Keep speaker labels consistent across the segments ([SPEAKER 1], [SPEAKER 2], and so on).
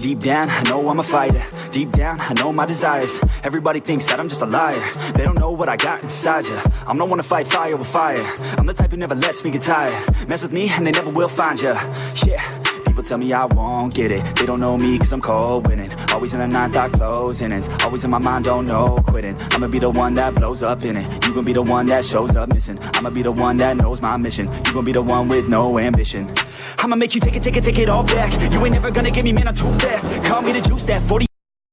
[SPEAKER 1] Deep down, I know I'm a fighter. Deep down, I know my desires. Everybody thinks that I'm just a liar. They don't know what I got inside ya. I'm the one to fight fire with fire. I'm the type who never lets me get tired. Mess with me and they never will find ya. Yeah. People tell me I won't get it. They don't know me cause I'm cold winning. Always in the ninth, I close innings. Always in my mind, don't know quitting. I'ma be the one that blows up in it. You gon' be the one that shows up missing. I'ma be the one that knows my mission. You gon' be the one with no ambition. I'ma make you take it all back. You ain't never gonna get me, man, I'm too fast. Call me the juice, that 40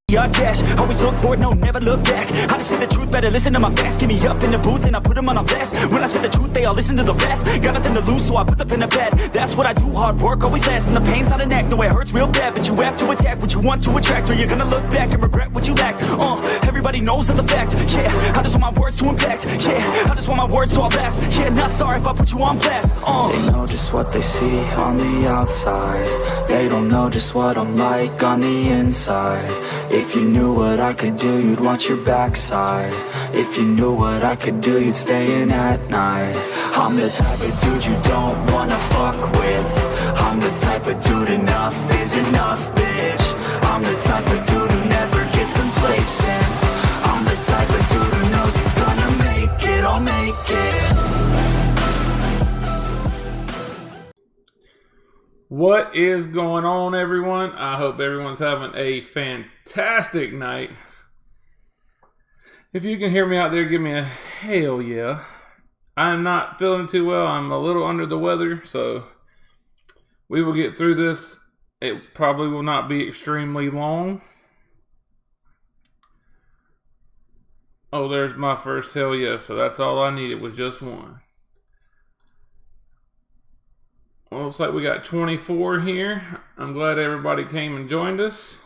[SPEAKER 1] yard dash. Always look forward, no, never look back. I just say the truth, better listen to my facts. Get me up in the booth and I put them on a blast. When I spit the truth, they all listen to the rap. Got nothing to lose, so I put the pen to bed. That's what I do, hard work always lasts. And the pain's not an act, no, it hurts real bad. But you have to attack what you want to attract, or you're gonna look back and regret what you lack. Everybody knows that's a fact. Yeah, I just want my words to impact. Yeah, I just want my words to all last. Yeah, not sorry if I put you on blast.
[SPEAKER 2] They know just what they see on the outside. They don't know just what I'm like on the inside. If you knew what I could do, you'd want your backside. If you knew what I could do, you'd stay in at night. I'm the type of dude you don't wanna fuck with. I'm the type of dude enough is enough, bitch. I'm the type of dude who never gets complacent. I'm the type of dude who knows he's gonna make it, I'll make it.
[SPEAKER 3] What is going on, everyone? I hope everyone's having a fantastic night. If you can hear me out there, give me a hell yeah. I'm not feeling too well. I'm a little under the weather, so we will get through this. It probably will not be extremely long. Oh, there's my first hell yeah, so that's all I needed was just one. Well, looks like we got 24 here. I'm glad everybody came and joined us.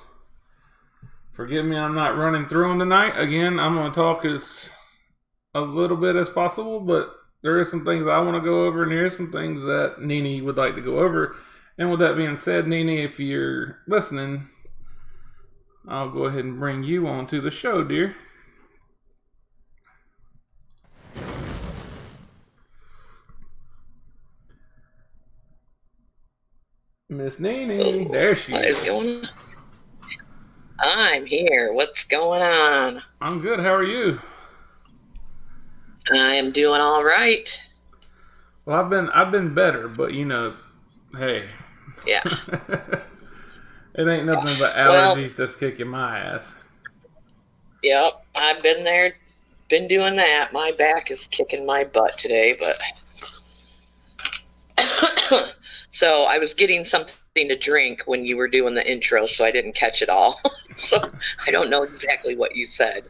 [SPEAKER 3] Forgive me, I'm not running through them tonight. Again, I'm going to talk as a little bit as possible, but there is some things I want to go over, and here's some things that Nini would like to go over. And with that being said, Nini, if you're listening, I'll go ahead and bring you on to the show, dear. Miss Nini, there she is.
[SPEAKER 4] What is going on? I'm here. What's going on?
[SPEAKER 3] I'm good. How are you?
[SPEAKER 4] I am doing all right.
[SPEAKER 3] Well, I've been better, but you know, hey.
[SPEAKER 4] Yeah.
[SPEAKER 3] It ain't nothing but allergies that's kicking my ass.
[SPEAKER 4] Yep, I've been there, been doing that. My back is kicking my butt today, but so I was getting something to drink when you were doing the intro, so I didn't catch it all. So I don't know exactly what you said.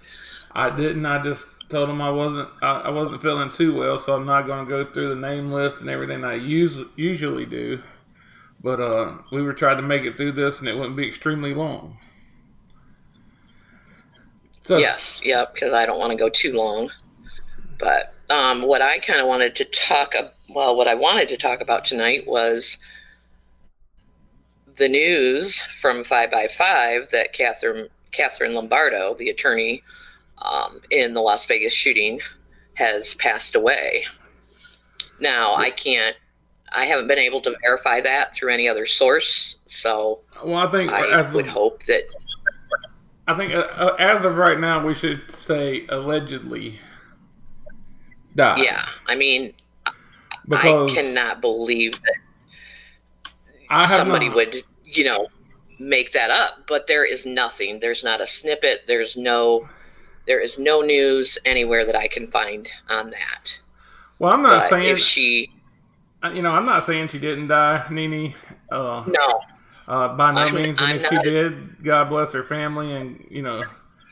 [SPEAKER 3] I didn't. I just told him I wasn't feeling too well, so I'm not going to go through the name list and everything I usually do. But we were trying to make it through this, and it wouldn't be extremely long. So,
[SPEAKER 4] Yes, yep, because I don't want to go too long. But what I kind of wanted to what I wanted to talk about tonight was the news from 5x5 that Catherine Lombardo, the attorney in the Las Vegas shooting, has passed away. Now, I haven't been able to verify that through any other source, so
[SPEAKER 3] well,
[SPEAKER 4] I would hope that.
[SPEAKER 3] I think as of right now, we should say allegedly died.
[SPEAKER 4] Yeah, I mean,
[SPEAKER 3] because
[SPEAKER 4] I cannot believe that somebody would, make that up. But there is nothing. There's not a snippet. There is no news anywhere that I can find on that.
[SPEAKER 3] Well, I'm not saying
[SPEAKER 4] if she.
[SPEAKER 3] I'm not saying she didn't die, Nini.
[SPEAKER 4] No.
[SPEAKER 3] By no means. And if she did, God bless her family and,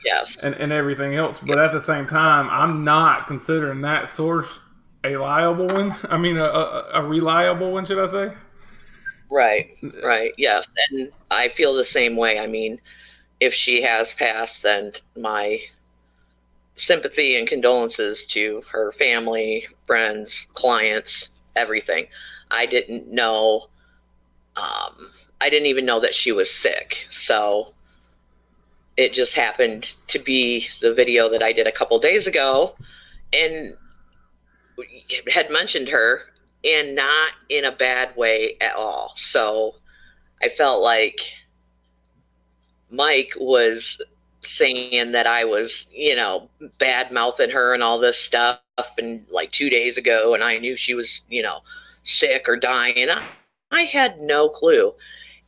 [SPEAKER 4] yes.
[SPEAKER 3] and everything else. But at the same time, I'm not considering that source a reliable one. I mean, a reliable one, should I say?
[SPEAKER 4] Right. Yes. And I feel the same way. I mean, if she has passed, then my sympathy and condolences to her family, friends, clients, everything. I didn't know. I didn't even know that she was sick. So it just happened to be the video that I did a couple days ago and had mentioned her, and not in a bad way at all. So I felt like Mike was saying that I was, bad mouthing her and all this stuff, and like 2 days ago, and I knew she was, sick or dying. And I had no clue.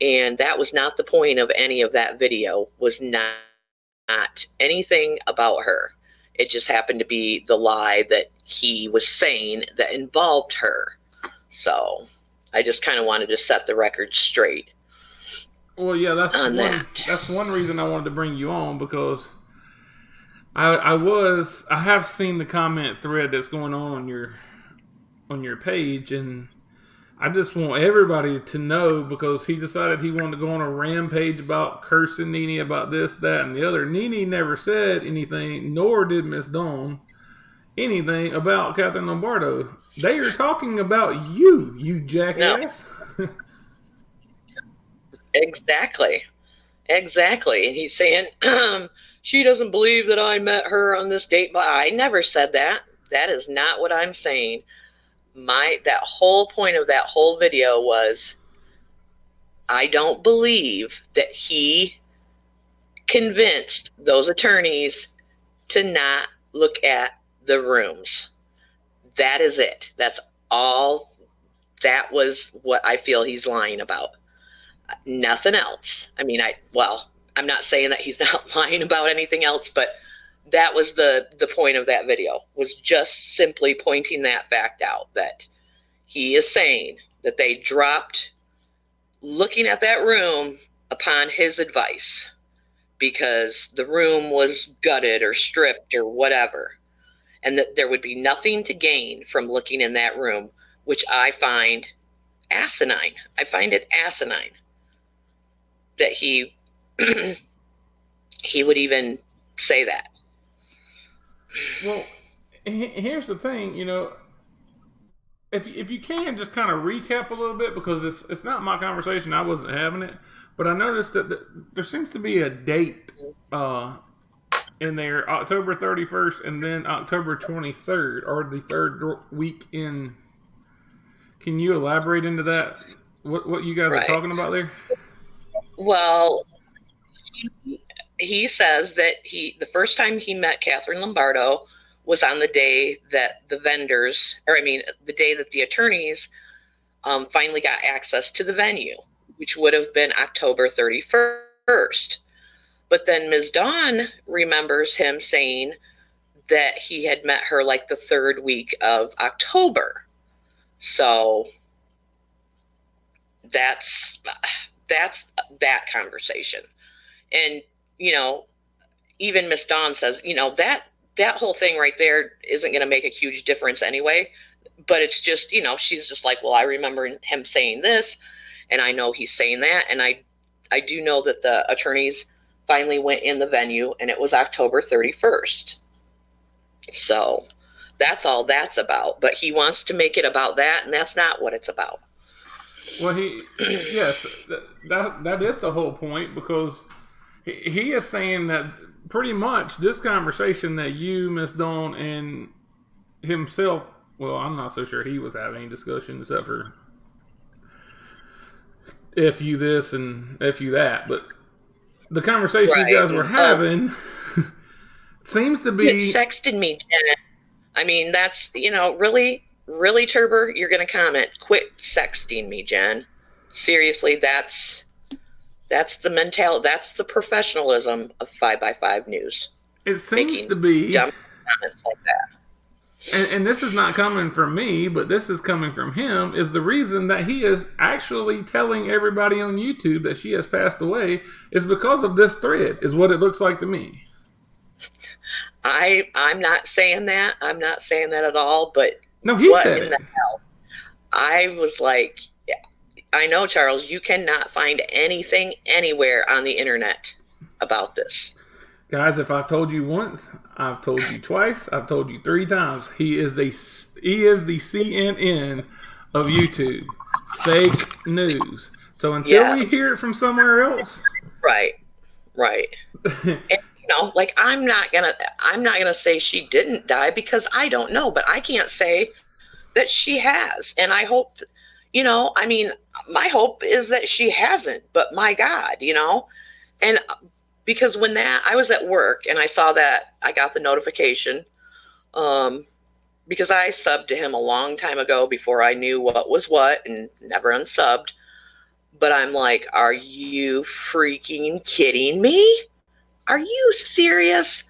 [SPEAKER 4] And that was not the point of any of that video, was not anything about her. It just happened to be the lie that he was saying that involved her. So I just kind of wanted to set the record straight.
[SPEAKER 3] Well, yeah, that's one reason I wanted to bring you on, because I have seen the comment thread that's going on your page, and I just want everybody to know, because he decided he wanted to go on a rampage about cursing Nini about this, that, and the other. Nini never said anything, nor did Miss Dawn anything about Catherine Lombardo. They are talking about you jackass. No.
[SPEAKER 4] Exactly. And he's saying, she doesn't believe that I met her on this date. But I never said that. That is not what I'm saying. That whole point of that whole video was, I don't believe that he convinced those attorneys to not look at the rooms. That is it. That's all. That was what I feel he's lying about. Nothing else. I mean, I'm not saying that he's not lying about anything else, but that was the point of that video, was just simply pointing that fact out, that he is saying that they dropped looking at that room upon his advice because the room was gutted or stripped or whatever, and that there would be nothing to gain from looking in that room, which I find asinine. I find it asinine that he would even say that.
[SPEAKER 3] Well, here's the thing, if you can just kind of recap a little bit, because it's not my conversation, I wasn't having it, but I noticed that there seems to be a date in there, October 31st and then October 23rd, or the third week in. Can you elaborate into that? What you guys are talking about there?
[SPEAKER 4] Well, he says that the first time he met Catherine Lombardo was on the day that the day that the attorneys finally got access to the venue, which would have been October 31st. But then Ms. Dawn remembers him saying that he had met her like the third week of October. So that's that conversation. And, even Miss Dawn says, that whole thing right there isn't going to make a huge difference anyway. But it's just, she's just like, well, I remember him saying this, and I know he's saying that. And I do know that the attorneys finally went in the venue, and it was October 31st. So that's all that's about. But he wants to make it about that, and that's not what it's about.
[SPEAKER 3] Well, yes, that is the whole point, because he is saying that pretty much this conversation that you, Miss Dawn, and himself, well, I'm not so sure he was having any discussion except for F you this and F you that, but the conversation you guys were having seems to be...
[SPEAKER 4] It sexted me, Janet. I mean, that's, really, Turber, you're going to comment. Quit sexting me, Jen. Seriously, that's the mentality. That's the professionalism of 5x5 News.
[SPEAKER 3] It seems to be
[SPEAKER 4] dumb comments like that.
[SPEAKER 3] And this is not coming from me, but this is coming from him, is the reason that he is actually telling everybody on YouTube that she has passed away is because of this thread, is what it looks like to me.
[SPEAKER 4] I'm not saying that. I'm not saying that at all, but
[SPEAKER 3] no, he said
[SPEAKER 4] in the hell? I was like, I know, Charles, you cannot find anything anywhere on the internet about this.
[SPEAKER 3] Guys, if I've told you once, I've told you twice, I've told you 3 times. He is the CNN of YouTube. Fake news. So until we hear it from somewhere else.
[SPEAKER 4] Right. And, I'm not gonna say she didn't die, because I don't know, but I can't say that she has. And I hope, my hope is that she hasn't, but my God, And because when I was at work and I saw that, I got the notification, because I subbed to him a long time ago before I knew what was what and never unsubbed. But I'm like, are you freaking kidding me? Are you serious?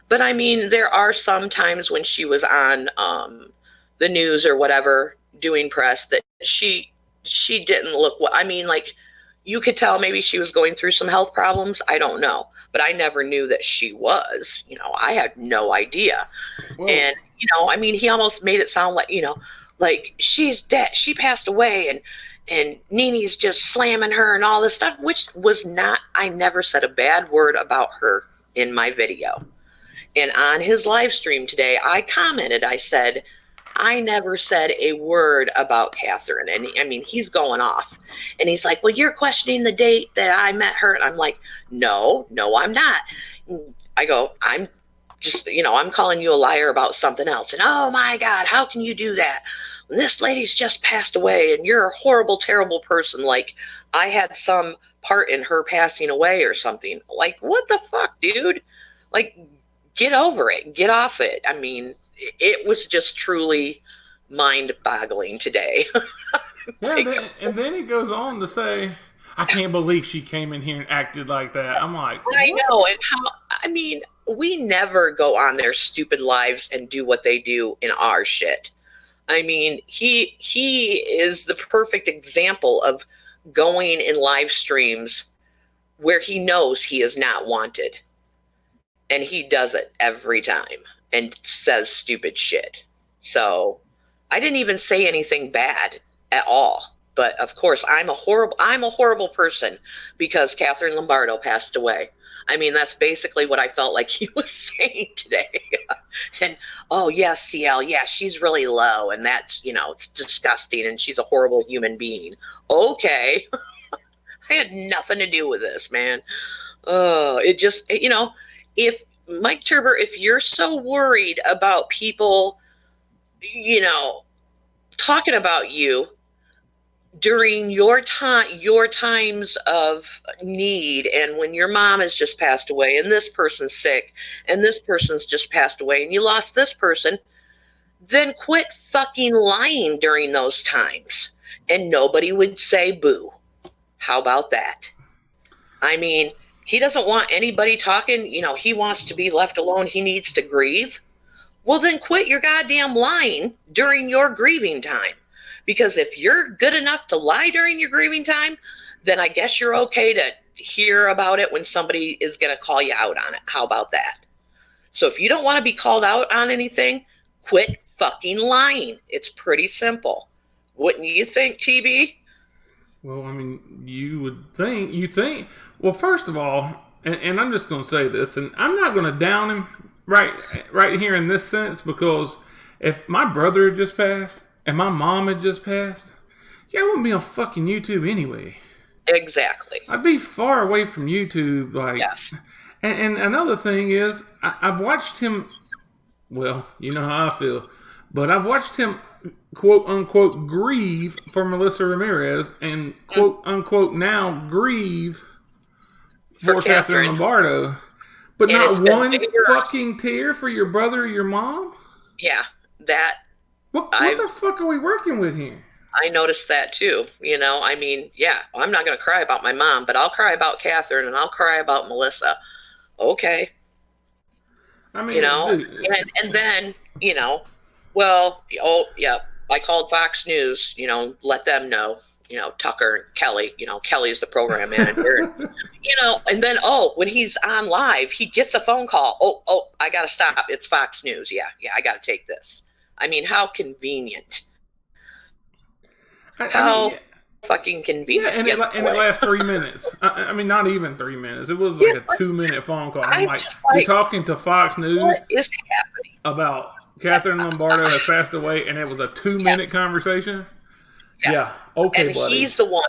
[SPEAKER 4] But I mean, there are some times when she was on the news or whatever doing press that she didn't look what I mean, like you could tell maybe she was going through some health problems. I don't know. But I never knew that she was. I had no idea.
[SPEAKER 3] Well,
[SPEAKER 4] And, I mean, he almost made it sound like, like she's dead. She passed away and Nini's just slamming her and all this stuff, which was not, I never said a bad word about her in my video. And on his live stream today, I commented, I said, I never said a word about Catherine. And I mean, he's going off. And he's like, well, you're questioning the date that I met her. And I'm like, no, I'm not. I go, I'm just, I'm calling you a liar about something else. And oh my God, how can you do that? This lady's just passed away and you're a horrible, terrible person. Like I had some part in her passing away or something. Like, what the fuck, dude? Like, get over it. Get off it. I mean, it was just truly mind-boggling today.
[SPEAKER 3] yeah, and then he goes on to say, I can't believe she came in here and acted like that. I'm like, what?
[SPEAKER 4] I know. And I mean, we never go on their stupid lives and do what they do in our shit. I mean, he is the perfect example of going in live streams where he knows he is not wanted. And he does it every time and says stupid shit. So I didn't even say anything bad at all. But of course, I'm a horrible person because Catherine Lombardo passed away. I mean, that's basically what I felt like he was saying today. And, oh, yes, CL, yeah, she's really low. And that's, it's disgusting. And she's a horrible human being. Okay. I had nothing to do with this, man. It just, if Mike Turber, if you're so worried about people, talking about you during your times of need, and when your mom has just passed away and this person's sick and this person's just passed away and you lost this person, then quit fucking lying during those times and nobody would say boo. How about that? I mean, he doesn't want anybody talking. He wants to be left alone. He needs to grieve. Well, then quit your goddamn lying during your grieving time. Because if you're good enough to lie during your grieving time, then I guess you're okay to hear about it when somebody is going to call you out on it. How about that? So if you don't want to be called out on anything, quit fucking lying. It's pretty simple. Wouldn't you think, TB?
[SPEAKER 3] Well, I mean, you think, well, first of all, and I'm just going to say this, and I'm not going to down him right here in this sense, because if my brother had just passed and my mom had just passed, yeah, I wouldn't be on fucking YouTube anyway.
[SPEAKER 4] Exactly.
[SPEAKER 3] I'd be far away from YouTube. Like,
[SPEAKER 4] yes.
[SPEAKER 3] And another thing is, I've watched him, well, you know how I feel, but I've watched him quote unquote grieve for Melissa Ramirez and quote unquote now grieve for Catherine Lombardo, but and not one fucking tear for your brother or your mom.
[SPEAKER 4] Yeah, that.
[SPEAKER 3] What the fuck are we working with here?
[SPEAKER 4] I noticed that too. I mean, yeah, I'm not going to cry about my mom, but I'll cry about Catherine and I'll cry about Melissa. Okay.
[SPEAKER 3] I mean,
[SPEAKER 4] and then, well, oh, yeah, I called Fox News, let them know, Tucker and Kelly, Kelly's the program manager, and then, when he's on live, he gets a phone call. Oh, I got to stop. It's Fox News. Yeah, I got to take this. I mean, how convenient. How fucking convenient.
[SPEAKER 3] Yeah, and it lasts 3 minutes. I mean, not even 3 minutes. It was like a 2-minute phone call. I'm like, you're talking to Fox News
[SPEAKER 4] what is happening?
[SPEAKER 3] About Catherine Lombardo has passed away, and it was a 2-minute conversation? Yeah. Okay,
[SPEAKER 4] and
[SPEAKER 3] buddy.
[SPEAKER 4] He's the one,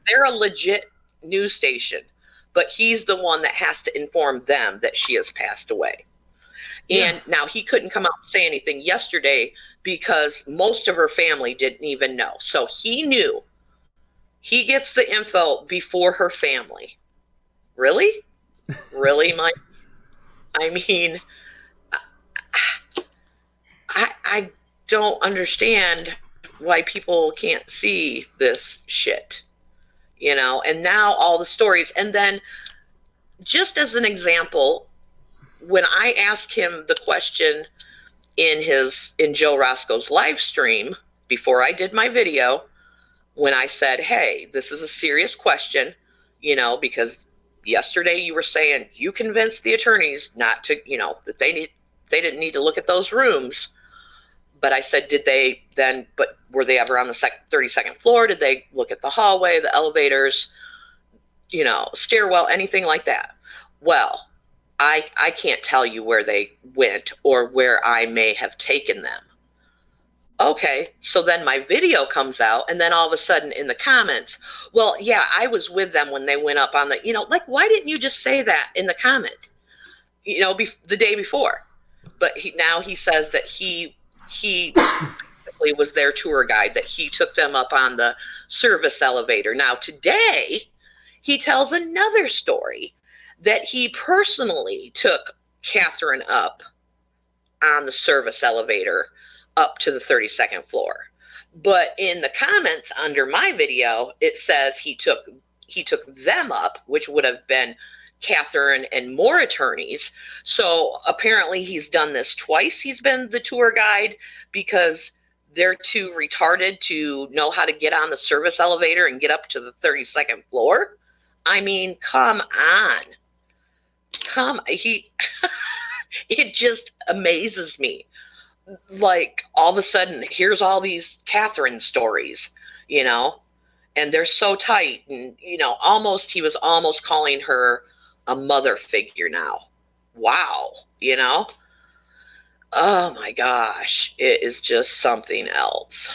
[SPEAKER 4] they're a legit news station, but he's the one that has to inform them that she has passed away. And now he couldn't come out and say anything yesterday because most of her family didn't even know. So he knew. He gets the info before her family. Really? Really, Mike? I mean, I don't understand why people can't see this shit, and now all the stories. And then, just as an example, when I asked him the question in Joe Roscoe's live stream before I did my video, when I said, hey, this is a serious question, because yesterday you were saying you convinced the attorneys not to, that they didn't need to look at those rooms. But I said, but were they ever on the 32nd floor? Did they look at the hallway, the elevators, stairwell, anything like that? Well, I can't tell you where they went or where I may have taken them. Okay, so then my video comes out, and then all of a sudden in the comments, well, yeah, I was with them when they went up on the, why didn't you just say that in the comment, the day before? But now he says that he basically was their tour guide, that he took them up on the service elevator. Now today, he tells another story that he personally took Catherine up on the service elevator up to the 32nd floor. But in the comments under my video, it says he took them up, which would have been Catherine and more attorneys. So apparently he's done this twice. He's been the tour guide because they're too retarded to know how to get on the service elevator and get up to the 32nd floor. I mean, come on. It just amazes me. Like, all of a sudden, here's all these Catherine stories, and they're so tight. And, he was almost calling her a mother figure now. Wow. Oh my gosh. It is just something else.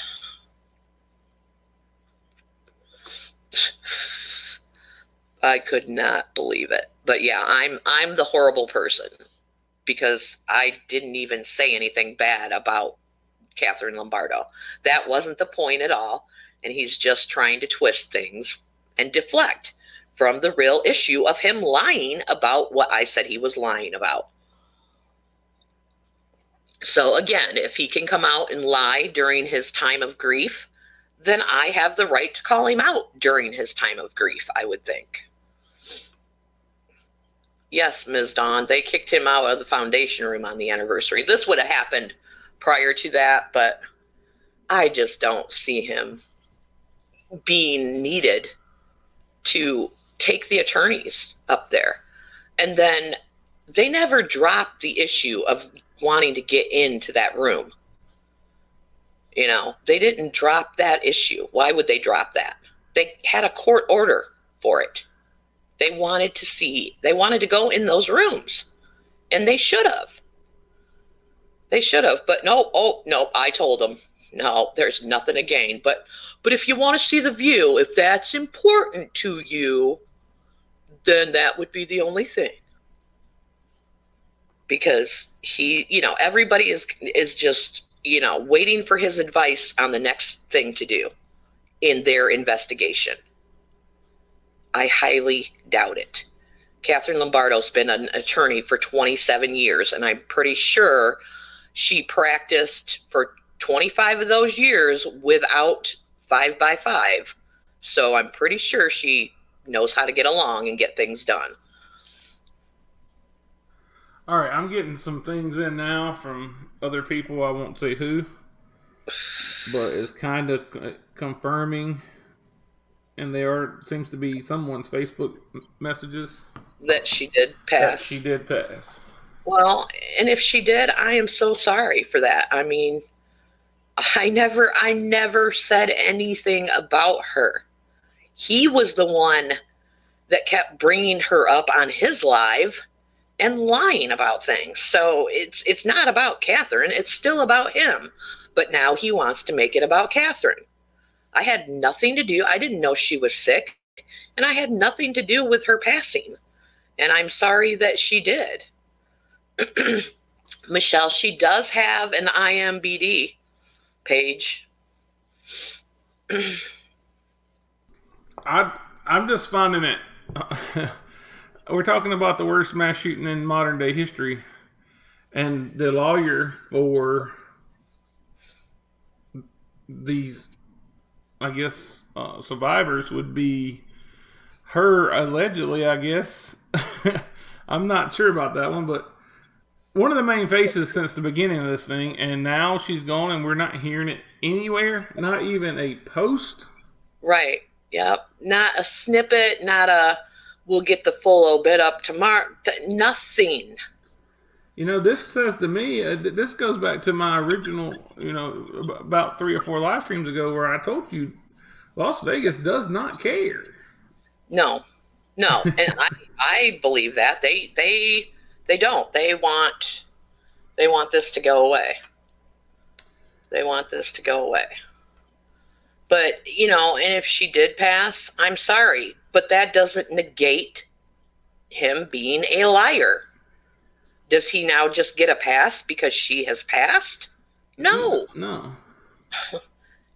[SPEAKER 4] I could not believe it. But yeah, I'm the horrible person, because I didn't even say anything bad about Catherine Lombardo. That wasn't the point at all. And he's just trying to twist things and deflect from the real issue of him lying about what I said he was lying about. So again, if he can come out and lie during his time of grief, then I have the right to call him out during his time of grief, I would think. Yes, Ms. Dawn, they kicked him out of the foundation room on the anniversary. This would have happened prior to that, but I just don't see him being needed to take the attorneys up there. And then they never dropped the issue of wanting to get into that room. They didn't drop that issue. Why would they drop that? They had a court order for it. They wanted to go in those rooms, and they should have. But no, I told them, no, there's nothing to gain. But if you want to see the view, if that's important to you, then that would be the only thing. Because everybody is just, waiting for his advice on the next thing to do in their investigation. I highly doubt it. Catherine Lombardo's been an attorney for 27 years, and I'm pretty sure she practiced for 25 of those years without 5x5. So I'm pretty sure she knows how to get along and get things done.
[SPEAKER 3] All right, I'm getting some things in now from other people. I won't say who, but it's kind of confirming. And there seems to be someone's Facebook messages
[SPEAKER 4] that she did pass. Well, and if she did, I am so sorry for that. I mean, I never said anything about her. He was the one that kept bringing her up on his live and lying about things. So it's not about Catherine. It's still about him. But now he wants to make it about Catherine. I had nothing to do. I didn't know she was sick, and I had nothing to do with her passing. And I'm sorry that she did. Michelle, she does have an IMBD page.
[SPEAKER 3] I'm just finding it we're talking about the worst mass shooting in modern day history, and the lawyer for these, I guess, survivors would be her allegedly, I guess. I'm not sure about that one, but one of the main faces since the beginning of this thing, and now she's gone and we're not hearing it anywhere, not even a post.
[SPEAKER 4] Right. Yep. Not a snippet, not a we'll get the full obit up tomorrow. Nothing.
[SPEAKER 3] You know, this says to me, this goes back to my original, about 3 or 4 live streams ago where I told you Las Vegas does not care.
[SPEAKER 4] No. And I believe that. They don't. They want this to go away. They want this to go away. But, and if she did pass, I'm sorry, but that doesn't negate him being a liar. Does he now just get a pass because she has passed? No.
[SPEAKER 3] No.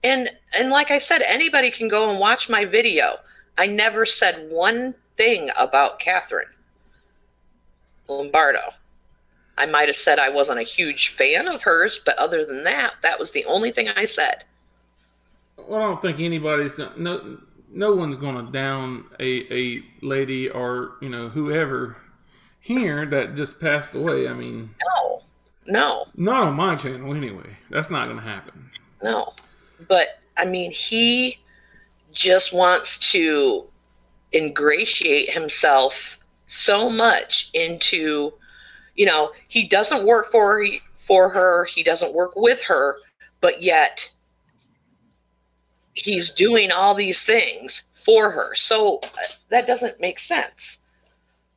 [SPEAKER 4] And like I said, anybody can go and watch my video. I never said one thing about Catherine Lombardo. I might have said I wasn't a huge fan of hers, but other than that, that was the only thing I said.
[SPEAKER 3] Well, I don't think anybody's no one's going to down a lady or whoever here that just passed away. I mean,
[SPEAKER 4] no,
[SPEAKER 3] not on my channel anyway. That's not going to happen.
[SPEAKER 4] No, but I mean, he just wants to ingratiate himself so much into, he doesn't work for her, he doesn't work with her, but yet he's doing all these things for her. So that doesn't make sense.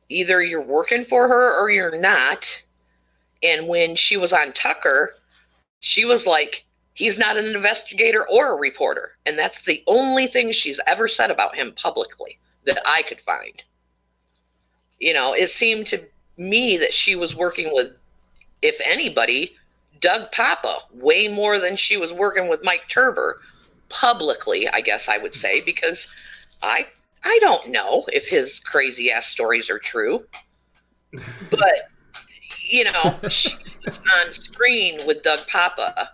[SPEAKER 4] Either you're working for her or you're not. And when she was on Tucker, she was like, he's not an investigator or a reporter. And that's the only thing she's ever said about him publicly that I could find. It seemed to me that she was working with, if anybody, Doug Papa, way more than she was working with Mike Turber. Publicly, I guess I would say, because I don't know if his crazy ass stories are true, but she was on screen with Doug Papa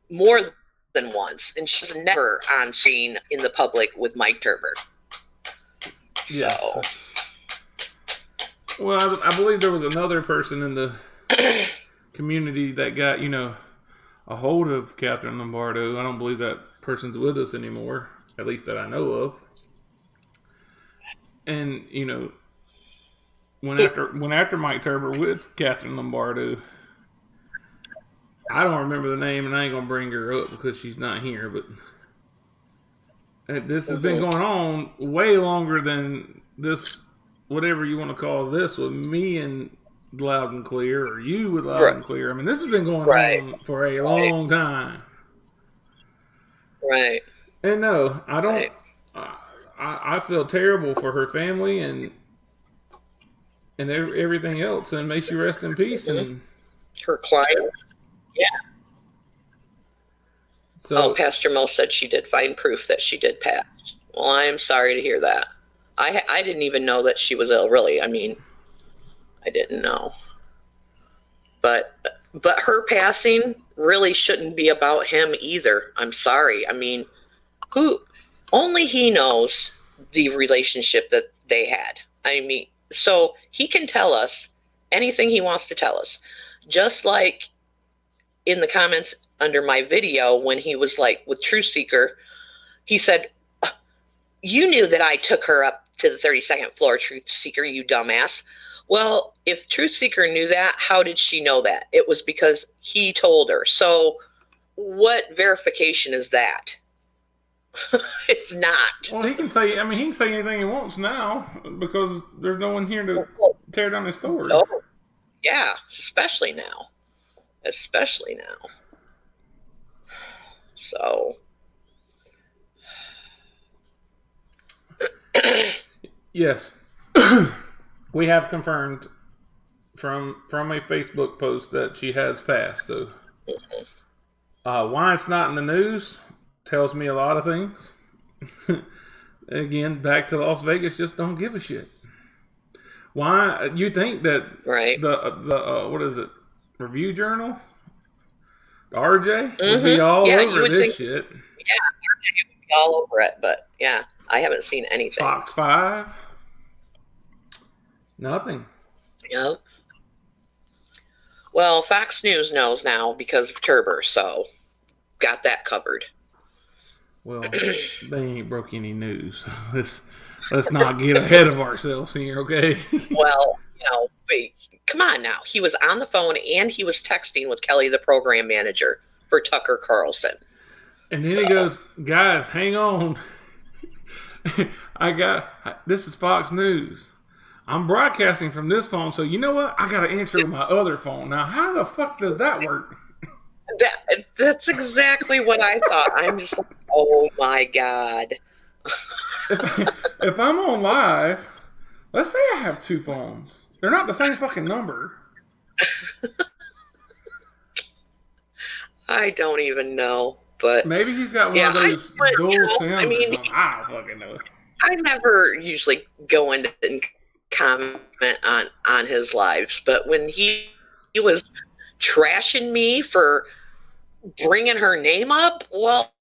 [SPEAKER 4] more than once, and she's never on screen in the public with Mike Turber.
[SPEAKER 3] Yeah.
[SPEAKER 4] So,
[SPEAKER 3] well, I believe there was another person in the community that got a hold of Catherine Lombardo. I don't believe that person's with us anymore, at least that I know of. And when after Mike Turber with Catherine Lombardo, I don't remember the name, and I ain't gonna bring her up because she's not here. But this has been going on way longer than this, whatever you want to call this, with me and Loud and Clear, or you with Loud and Clear. I mean, this has been going on for a long time.
[SPEAKER 4] Right.
[SPEAKER 3] And no, I don't. I feel terrible for her family and everything else, and may she rest in peace. And
[SPEAKER 4] her client. Yeah.
[SPEAKER 3] So,
[SPEAKER 4] Pastor Mo said she did find proof that she did pass. Well, I am sorry to hear that. I didn't even know that she was ill, really. I mean, I didn't know. But her passing really shouldn't be about him either. I'm sorry. I mean, only he knows the relationship that they had. I mean, so he can tell us anything he wants to tell us. Just like in the comments under my video when he was like with Truth Seeker, he said, "You knew that I took her up to the 32nd floor, Truth Seeker, you dumbass." Well, if Truth Seeker knew that, how did she know that? It was because he told her. So what verification is that? It's not.
[SPEAKER 3] Well, he can say anything he wants now because there's no one here to tear down his story.
[SPEAKER 4] Oh, yeah, especially now. So.
[SPEAKER 3] Yes. We have confirmed from a Facebook post that she has passed. So, why it's not in the news tells me a lot of things. Again, back to Las Vegas, just don't give a shit. Why? You think that
[SPEAKER 4] Right.
[SPEAKER 3] the what is it? Review Journal? The RJ would be all
[SPEAKER 4] Yeah, you
[SPEAKER 3] over
[SPEAKER 4] would
[SPEAKER 3] this
[SPEAKER 4] think,
[SPEAKER 3] shit.
[SPEAKER 4] yeah, RJ would be all over it, but yeah, I haven't seen anything.
[SPEAKER 3] Fox 5? Nothing.
[SPEAKER 4] Yep. Well, Fox News knows now because of Turber, so got that covered.
[SPEAKER 3] Well, they ain't broke any news. Let's not get ahead of ourselves here, okay?
[SPEAKER 4] Well, wait, come on now. He was on the phone and he was texting with Kelly, the program manager for Tucker Carlson.
[SPEAKER 3] And then he goes, guys, hang on. This is Fox News. I'm broadcasting from this phone, so you know what? I got to answer with my other phone. Now, how the fuck does that work?
[SPEAKER 4] That's exactly what I thought. I'm just like, oh my God.
[SPEAKER 3] If I'm on live, let's say I have two phones. They're not the same fucking number.
[SPEAKER 4] I don't even know, but
[SPEAKER 3] maybe he's got one of those dual SIMs or something. I don't fucking know.
[SPEAKER 4] I never usually go in and comment on his lives, but when he was trashing me for bringing her name up, well,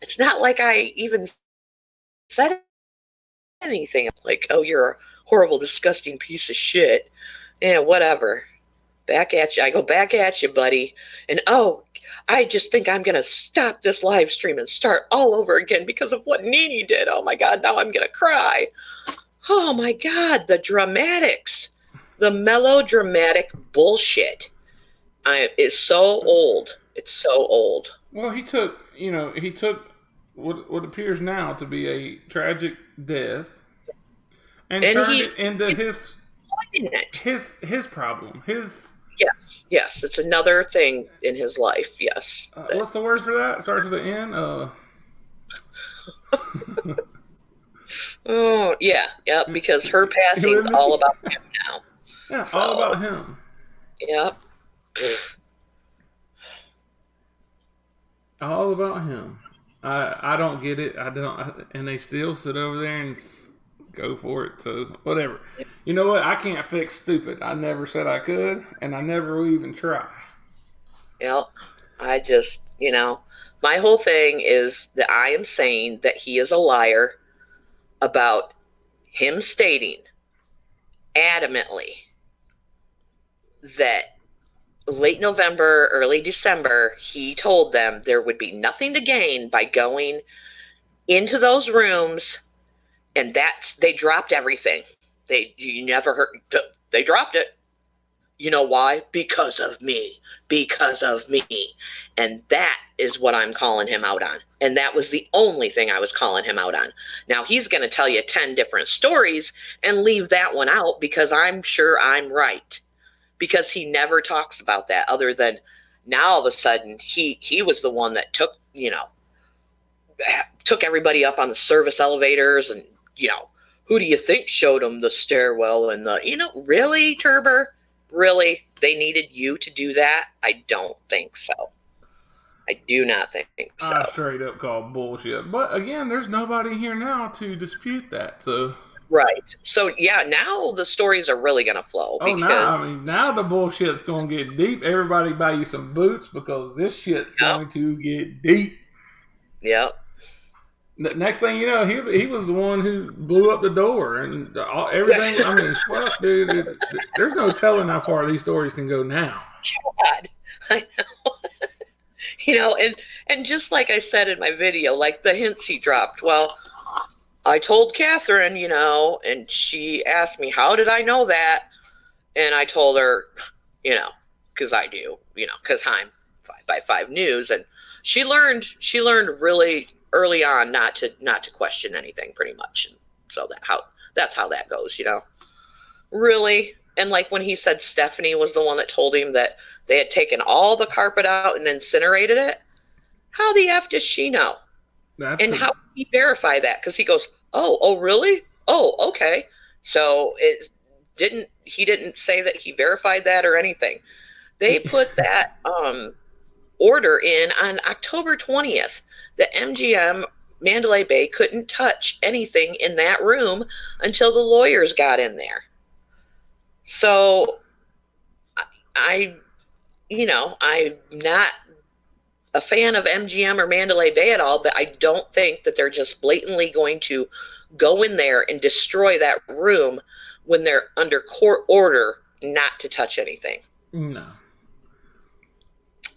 [SPEAKER 4] it's not like I even said anything like, oh, you're a horrible, disgusting piece of shit. Yeah, whatever. Back at you. I go, back at you, buddy. And I just think I'm going to stop this live stream and start all over again because of what Nini did. Oh my God, now I'm going to cry. Oh my God, the dramatics, the melodramatic bullshit is so old. It's so old.
[SPEAKER 3] Well, he took what appears now to be a tragic death and turned it into his problem.
[SPEAKER 4] Yes, it's another thing in his life. Yes.
[SPEAKER 3] What's the word for that? It starts with an N.
[SPEAKER 4] Oh yeah, because her passing's all about him now.
[SPEAKER 3] Yeah, so, all about him.
[SPEAKER 4] Yep.
[SPEAKER 3] All about him. I don't get it. I don't, and they still sit over there and go for it. So whatever. You know what? I can't fix stupid. I never said I could, and I never will even try.
[SPEAKER 4] Yep. I just, my whole thing is that I am saying that he is a liar about him stating adamantly that late November, early December, he told them there would be nothing to gain by going into those rooms, and they dropped everything. You never heard, they dropped it. You know why? Because of me. Because of me. And that is what I'm calling him out on. And that was the only thing I was calling him out on. Now he's going to tell you 10 different stories and leave that one out because I'm sure I'm right. Because he never talks about that other than now all of a sudden he was the one that took everybody up on the service elevators and, who do you think showed him the stairwell and really, Turber? Really? They needed you to do that? I don't think so. I do not think so.
[SPEAKER 3] I straight up call bullshit. But again, there's nobody here now to dispute that. So
[SPEAKER 4] right. So yeah, now the stories are really going to flow.
[SPEAKER 3] Now the bullshit's going to get deep. Everybody buy you some boots because this shit's going to get deep.
[SPEAKER 4] Yep.
[SPEAKER 3] Next thing you know, he was the one who blew up the door and everything. I mean, fuck, dude. There's no telling how far these stories can go now.
[SPEAKER 4] God, I know. And just like I said in my video, like the hints he dropped. Well, I told Catherine, and she asked me, how did I know that? And I told her, because I do, because I'm 5x5 News, and she learned really early on not to question anything, pretty much. And so that's how that goes, really. And like when he said Stephanie was the one that told him that they had taken all the carpet out and incinerated it, how the F does she know? How did he verify that? Because he goes, oh really? Oh, okay. So he didn't say that he verified that or anything. They put that order in on October 20th that MGM Mandalay Bay couldn't touch anything in that room until the lawyers got in there. So I'm not a fan of MGM or Mandalay Bay at all, but I don't think that they're just blatantly going to go in there and destroy that room when they're under court order not to touch anything.
[SPEAKER 3] No.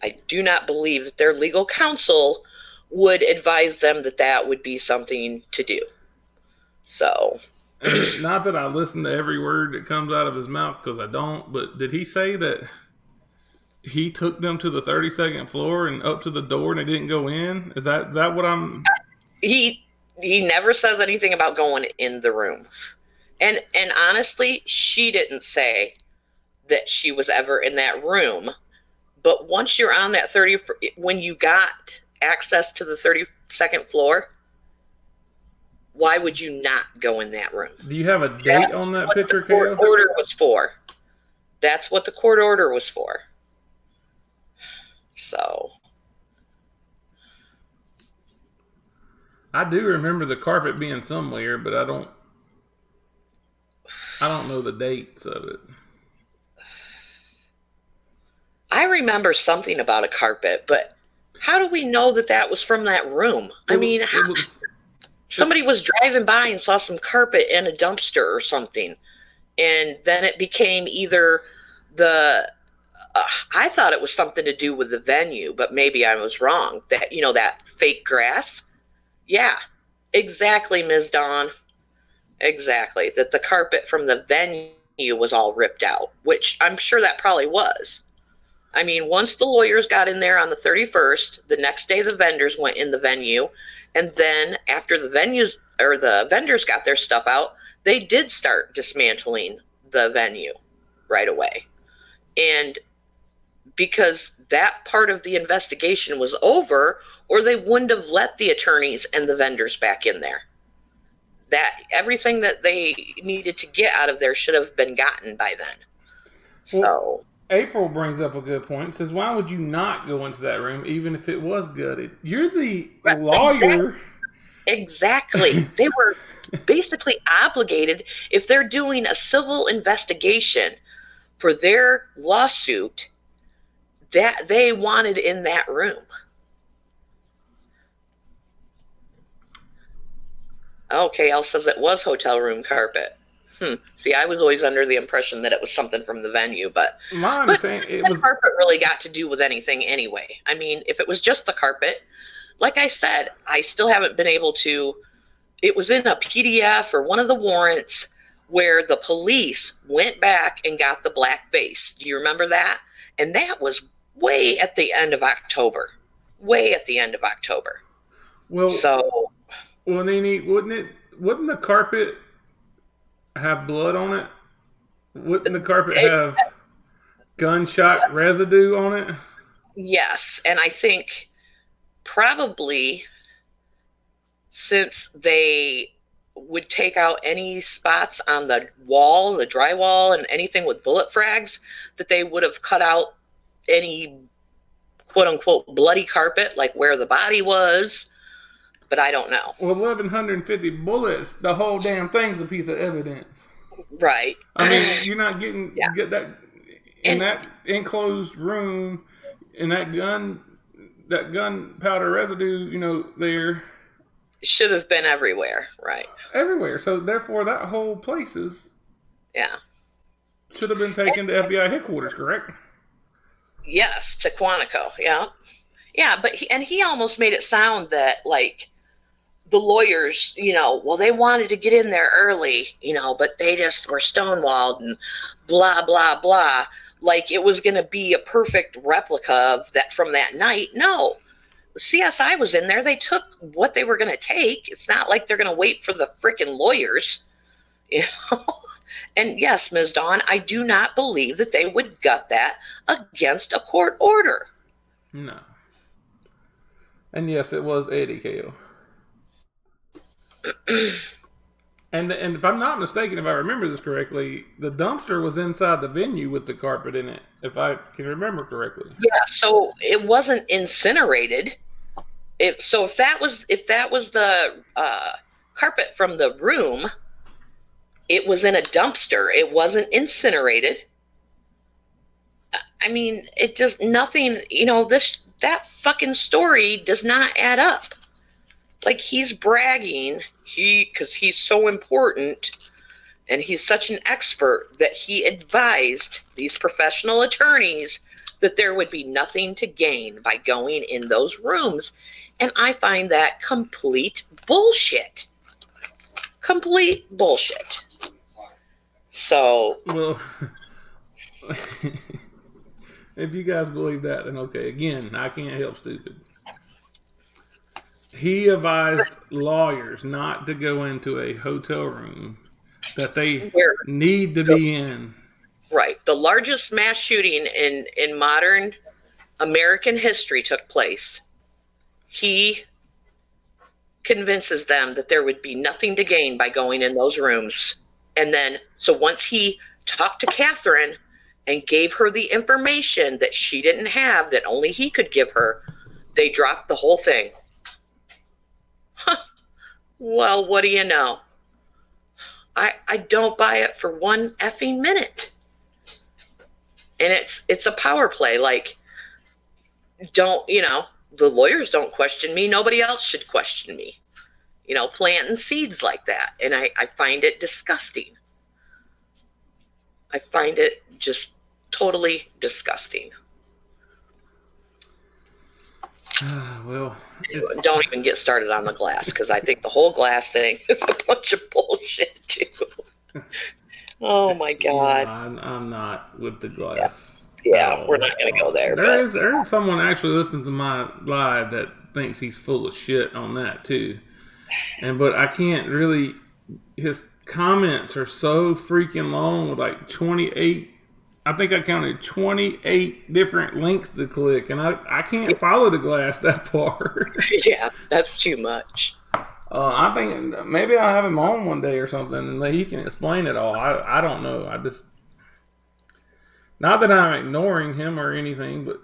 [SPEAKER 4] I do not believe that their legal counsel would advise them that that would be something to do. So,
[SPEAKER 3] and not that I listen to every word that comes out of his mouth, because I don't, but did he say that he took them to the 32nd floor and up to the door and they didn't go in? Is that what I'm...
[SPEAKER 4] He never says anything about going in the room. And honestly, she didn't say that she was ever in that room. But once you're on that when you got access to the 32nd floor, why would you not go in that room?
[SPEAKER 3] Do you have a date on that picture, Kale?
[SPEAKER 4] Court order was for. That's what the court order was for. So,
[SPEAKER 3] I do remember the carpet being somewhere, but I don't know the dates of it.
[SPEAKER 4] I remember something about a carpet, but how do we know that that was from that room? Somebody was driving by and saw some carpet in a dumpster or something, and then it became either I thought it was something to do with the venue, but maybe I was wrong. That, that fake grass. Yeah, exactly, Ms. Dawn. Exactly. That the carpet from the venue was all ripped out, which I'm sure that probably was. I mean, once the lawyers got in there on the 31st, the next day the vendors went in the venue, and then after the vendors got their stuff out, they did start dismantling the venue right away. And because that part of the investigation was over, or they wouldn't have let the attorneys and the vendors back in there. That everything that they needed to get out of there should have been gotten by then. So
[SPEAKER 3] April brings up a good point. Says, why would you not go into that room even if it was gutted? You're the lawyer.
[SPEAKER 4] Exactly. They were basically obligated, if they're doing a civil investigation for their lawsuit, that they wanted in that room. Okay, Al says it was hotel room carpet. See, I was always under the impression that it was something from the venue, but the carpet really got to do with anything anyway. I mean, if it was just the carpet, like I said, I still haven't been able to. It was in a PDF or one of the warrants where the police went back and got the black vase. Do you remember that? And that was way at the end of October. Way at the end of October.
[SPEAKER 3] Well, Nini, wouldn't the carpet have blood on it? Wouldn't the carpet have gunshot residue on it?
[SPEAKER 4] Yes, and I think probably since they would take out any spots on the wall, the drywall, and anything with bullet frags, that they would have cut out any quote-unquote bloody carpet, like where the body was. But I don't know.
[SPEAKER 3] Well, 1,150 bullets, the whole damn thing's a piece of evidence.
[SPEAKER 4] Right.
[SPEAKER 3] I mean, you're not get that in that enclosed room, and that gunpowder residue, there
[SPEAKER 4] should have been everywhere, right?
[SPEAKER 3] Everywhere. So therefore, that whole place should have been taken to FBI headquarters, correct?
[SPEAKER 4] Yes, to Quantico. Yeah. But he almost made it sound that like the lawyers, they wanted to get in there early, but they just were stonewalled and blah, blah, blah. Like it was going to be a perfect replica of that from that night. No, CSI was in there. They took what they were going to take. It's not like they're going to wait for the freaking lawyers, And yes, Ms. Dawn, I do not believe that they would gut that against a court order.
[SPEAKER 3] No. And yes, it was Eddie Kale. And if I'm not mistaken, if I remember this correctly, the dumpster was inside the venue with the carpet in it. if I can remember correctly.
[SPEAKER 4] Yeah, so it wasn't incinerated. If that was the carpet from the room, it was in a dumpster. It wasn't incinerated. I mean, it just nothing. That fucking story does not add up. Like, he's bragging because he's so important and he's such an expert that he advised these professional attorneys that there would be nothing to gain by going in those rooms. And I find that complete bullshit. Complete bullshit. So,
[SPEAKER 3] well, if you guys believe that, then okay. Again, I can't help stupid. He advised lawyers not to go into a hotel room that they need to be in.
[SPEAKER 4] Right. The largest mass shooting in modern American history took place. He convinces them that there would be nothing to gain by going in those rooms. And then, so once he talked to Catherine and gave her the information that she didn't have, that only he could give her, they dropped the whole thing. Well, what do you know? I don't buy it for one effing minute. And it's a power play. Like, the lawyers don't question me. Nobody else should question me. Planting seeds like that. And I find it disgusting. I find it just totally disgusting.
[SPEAKER 3] Well,
[SPEAKER 4] don't even get started on the glass, because I think the whole glass thing is a bunch of bullshit too. Oh my God.
[SPEAKER 3] I'm not with the glass.
[SPEAKER 4] Yeah, we're not going to go there.
[SPEAKER 3] There is someone actually listens to my live that thinks he's full of shit on that too. But I can't really. His comments are so freaking long with like 28. I think I counted 28 different links to click, and I can't follow the glass that far.
[SPEAKER 4] Yeah, that's too much.
[SPEAKER 3] I think maybe I'll have him on one day or something, and he can explain it all. I don't know. I just, not that I'm ignoring him or anything, but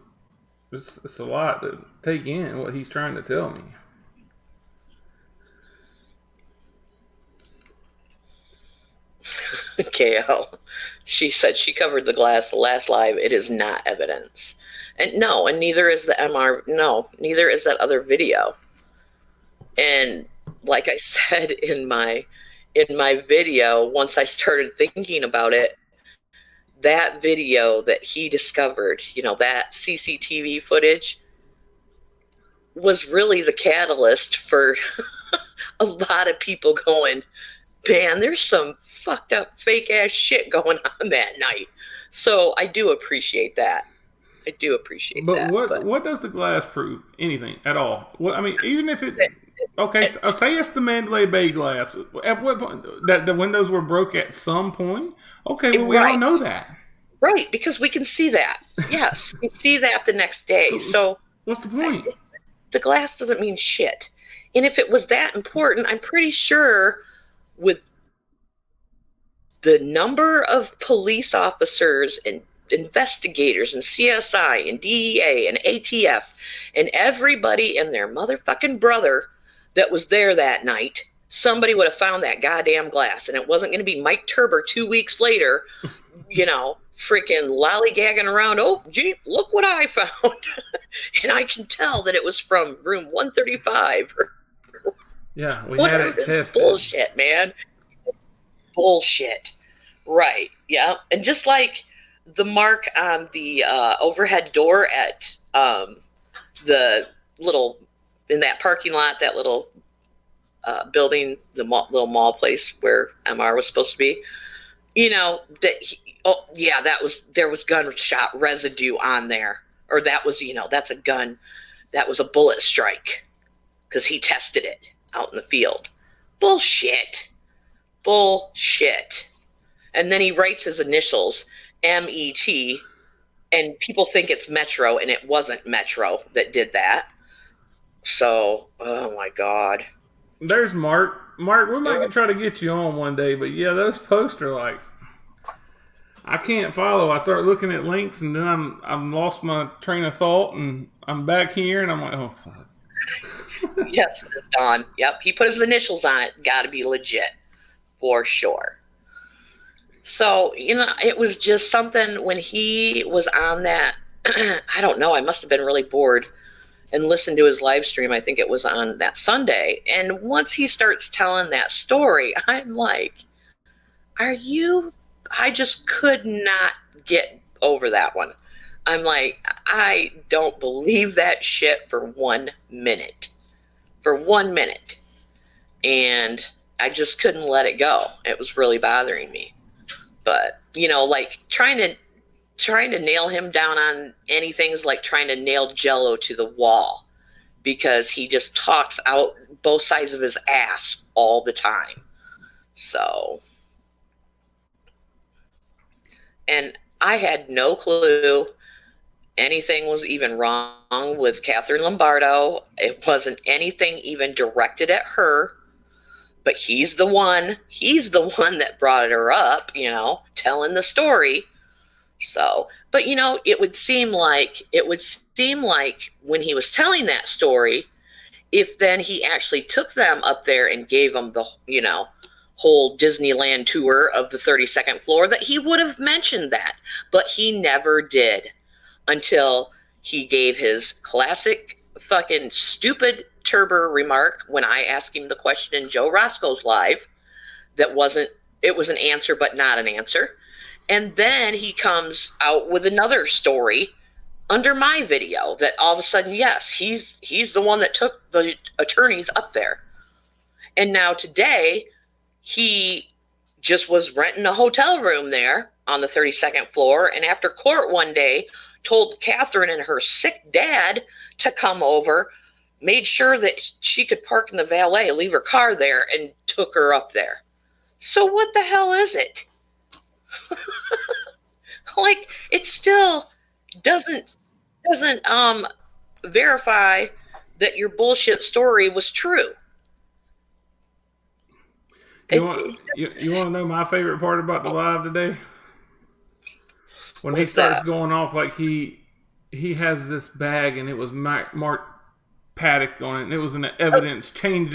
[SPEAKER 3] it's a lot to take in what he's trying to tell me.
[SPEAKER 4] KL, she said she covered the glass the last live. It is not evidence. And no, and neither is the MR. No, neither is that other video. And like I said in my video, once I started thinking about it, that video that he discovered, that CCTV footage, was really the catalyst for a lot of people going, man, there's some fucked up fake ass shit going on that night. So I do appreciate that.
[SPEAKER 3] But what does the glass prove? Anything at all? Well, I mean, even if it. Okay, so say it's the Mandalay Bay glass. At what point that the windows were broke at some point? Okay, well, we all know that.
[SPEAKER 4] Right, because we can see that. Yes, we see that the next day. So
[SPEAKER 3] what's the point?
[SPEAKER 4] The glass doesn't mean shit. And if it was that important, I'm pretty sure with the number of police officers and investigators and CSI and DEA and ATF and everybody and their motherfucking brother that was there that night, somebody would have found that goddamn glass. And it wasn't going to be Mike Turber 2 weeks later, freaking lollygagging around. Oh, gee, look what I found. And I can tell that it was from room 135.
[SPEAKER 3] Yeah, we had it tested.
[SPEAKER 4] Bullshit, man. Bullshit. Right. Yeah. And just like the mark on the overhead door at the little, in that parking lot, that little building, the little mall place where MR was supposed to be, there was gunshot residue on there. Or that was, that's a gun. That was a bullet strike because he tested it out in the field. Bullshit. And then he writes his initials, MET, and people think it's Metro, and it wasn't Metro that did that. So, oh my God.
[SPEAKER 3] There's Mark. Mark, we might try to get you on one day, but yeah, those posts are like, I can't follow. I start looking at links, and then I'm lost my train of thought, and I'm back here, and I'm like, oh fuck.
[SPEAKER 4] Yes, it's Don. Yep, he put his initials on it. Got to be legit, for sure. So, it was just something when he was on that. I don't know. I must have been really bored and listened to his live stream. I think it was on that Sunday. And once he starts telling that story, I'm like, I just could not get over that one. I'm like, I don't believe that shit for 1 minute. For 1 minute. And I just couldn't let it go. It was really bothering me. But, like trying to nail him down on anything's like trying to nail Jello to the wall, because he just talks out both sides of his ass all the time. So, and I had no clue anything was even wrong with Catherine Lombardo. It wasn't anything even directed at her. But he's the one that brought her up, telling the story. So, but it would seem like when he was telling that story, if then he actually took them up there and gave them the, whole Disneyland tour of the 32nd floor, that he would have mentioned that. But he never did, until he gave his classic fucking stupid Turber remark when I asked him the question in Joe Roscoe's live. It was an answer, but not an answer. And then he comes out with another story under my video that all of a sudden, yes, he's the one that took the attorneys up there. And now today, he just was renting a hotel room there on the 32nd floor. And after court one day, told Catherine and her sick dad to come over, made sure that she could park in the valet, leave her car there, and took her up there. So what the hell is it? Like, it still doesn't verify that your bullshit story was true.
[SPEAKER 3] You want to know my favorite part about the live today? When he starts going off, like he has this bag, and it was marked Paddock on it, and it was an evidence chain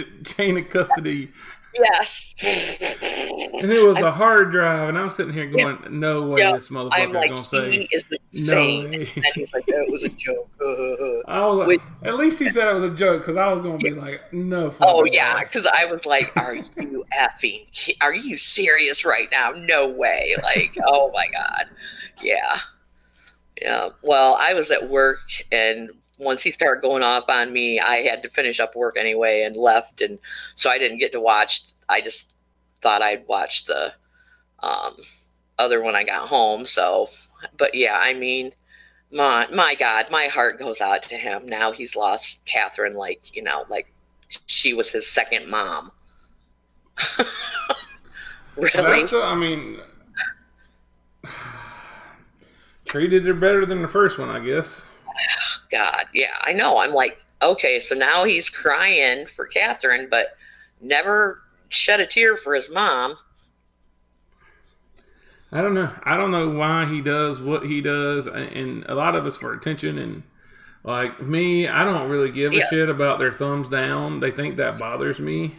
[SPEAKER 3] of custody.
[SPEAKER 4] Yes.
[SPEAKER 3] And it was a hard drive, and I'm sitting here going, no way this motherfucker's going to say.
[SPEAKER 4] He is insane. No way. And he's like, it was a joke.
[SPEAKER 3] I was like, at least he said it was a joke, because I was going to be like, no.
[SPEAKER 4] Oh, yeah, because I was like, are you serious right now? No way. Like, oh, my God. Yeah. Yeah. Well, I was at work, and once he started going off on me, I had to finish up work anyway and left. And so I didn't get to watch. I just thought I'd watch the other when I got home. So, but yeah, I mean, my God, my heart goes out to him. Now he's lost Catherine, like she was his second mom. Really?
[SPEAKER 3] Treated her better than the first one, I guess.
[SPEAKER 4] God, yeah, I know. I'm like, okay, so now he's crying for Catherine, but never shed a tear for his mom.
[SPEAKER 3] I don't know why he does what he does, and a lot of it's for attention. And like me, I don't really give a shit about their thumbs down. They think that bothers me.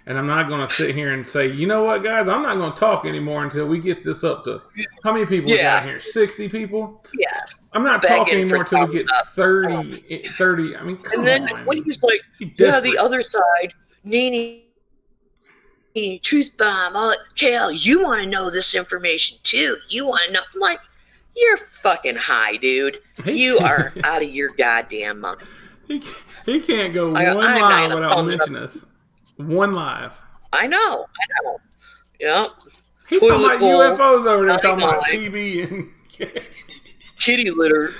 [SPEAKER 3] And I'm not going to sit here and say, you know what, guys, I'm not going to talk anymore until we get this up to, how many people we got here? 60 people?
[SPEAKER 4] Yes.
[SPEAKER 3] I'm not talking anymore until we get 30. I mean, come on.
[SPEAKER 4] And then when he's like, the other side, Nini, Truthbomb, Kale, you want to know this information too. You want to know. I'm like, you're fucking high, dude. You are out of your goddamn mind.
[SPEAKER 3] He can't go one live without mentioning us. One live.
[SPEAKER 4] I know. Yeah.
[SPEAKER 3] He's talking about UFOs over there, talking about TV and
[SPEAKER 4] kitty litter.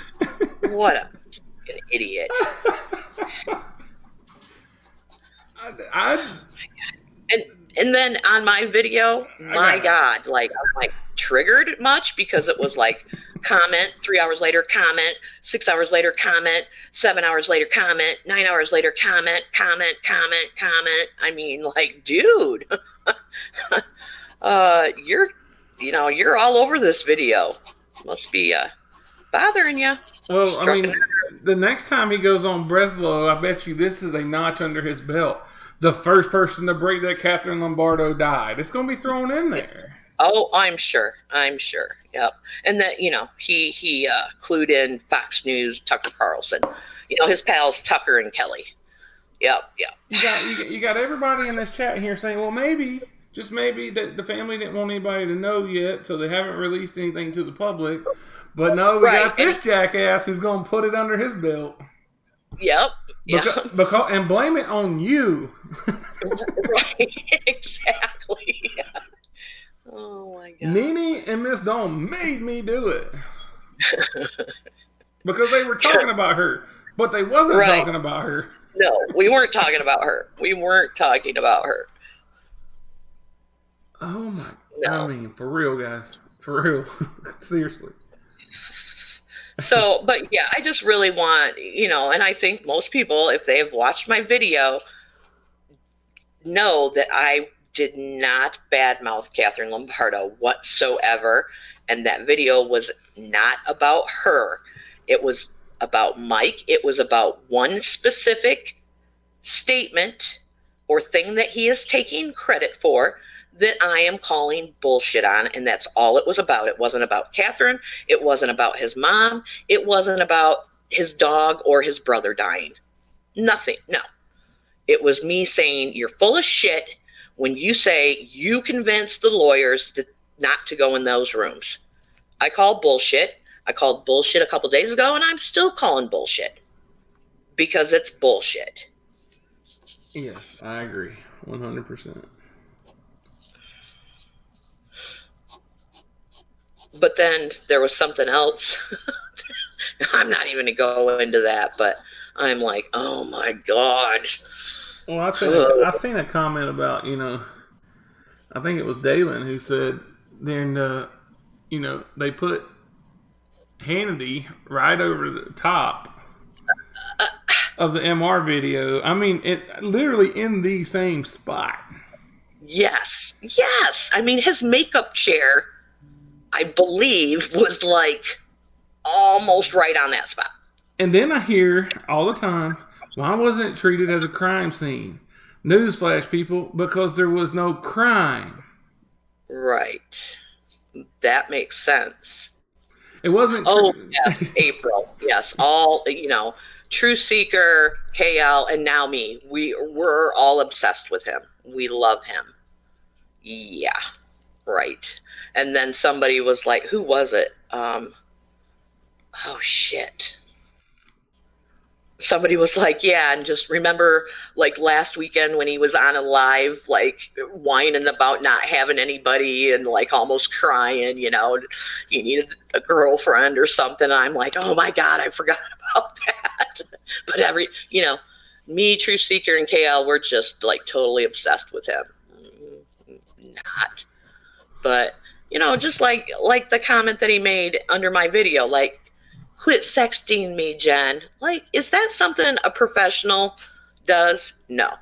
[SPEAKER 4] What an idiot. And then on my video, my God, like I'm like triggered much because it was like comment, 3 hours later, comment, 6 hours later, comment, 7 hours later, comment, 9 hours later, comment. I mean, like, dude, you're all over this video. Must be bothering you.
[SPEAKER 3] Well, I mean, the next time he goes on Breslow, I bet you this is a notch under his belt. The first person to break that Catherine Lombardo died. It's going to be thrown in there.
[SPEAKER 4] Oh, I'm sure. Yep. And that, he clued in Fox News, Tucker Carlson. His pals Tucker and Kelly. Yep.
[SPEAKER 3] You got everybody in this chat here saying, well, maybe, just maybe, that the family didn't want anybody to know yet, so they haven't released anything to the public. But no, we got this jackass who's going to put it under his belt.
[SPEAKER 4] Yep.
[SPEAKER 3] Because and blame it on you.
[SPEAKER 4] Right. Exactly. Oh my God.
[SPEAKER 3] Nini and Miss Dawn made me do it. Because they were talking about her, but they wasn't talking about her.
[SPEAKER 4] No, we weren't talking about her.
[SPEAKER 3] Oh my!
[SPEAKER 4] No.
[SPEAKER 3] I mean, for real, guys, for real, seriously.
[SPEAKER 4] So, but yeah, I just really want, and I think most people, if they have watched my video, know that I did not badmouth Catherine Lombardo whatsoever. And that video was not about her. It was about Mike. It was about one specific statement or thing that he is taking credit for that I am calling bullshit on. And that's all it was about. It wasn't about Catherine. It wasn't about his mom. It wasn't about his dog or his brother dying. Nothing. No. It was me saying, you're full of shit when you say you convinced the lawyers not to go in those rooms. I call bullshit. I called bullshit a couple days ago, and I'm still calling bullshit because it's bullshit.
[SPEAKER 3] Yes, I agree. 100%.
[SPEAKER 4] But then there was something else. I'm not even going to go into that, but I'm like, oh my God.
[SPEAKER 3] Well, I seen a comment about, I think it was Dalen who said they put Hannity right over the top of the MR video. I mean, it literally in the same spot.
[SPEAKER 4] Yes. I mean, his makeup chair, I believe, was like almost right on that spot.
[SPEAKER 3] And then I hear all the time, why wasn't it treated as a crime scene? Newsflash, people, because there was no crime.
[SPEAKER 4] Right. That makes sense.
[SPEAKER 3] It wasn't.
[SPEAKER 4] Oh, yes, April. Yes, all, Truth Seeker, KL, and now me. We're all obsessed with him. We love him. Yeah, right. And then somebody was like, who was it? Oh, shit. Somebody was like, yeah, and just remember, like, last weekend when he was on a live, like, whining about not having anybody and, like, almost crying, he needed a girlfriend or something. I'm like, oh, my God, I forgot about that. But me, Truth Seeker, and KL, we're just, like, totally obsessed with him. Not. But, just like the comment that he made under my video, like, quit sexting me, Jen. Like, is that something a professional does? No,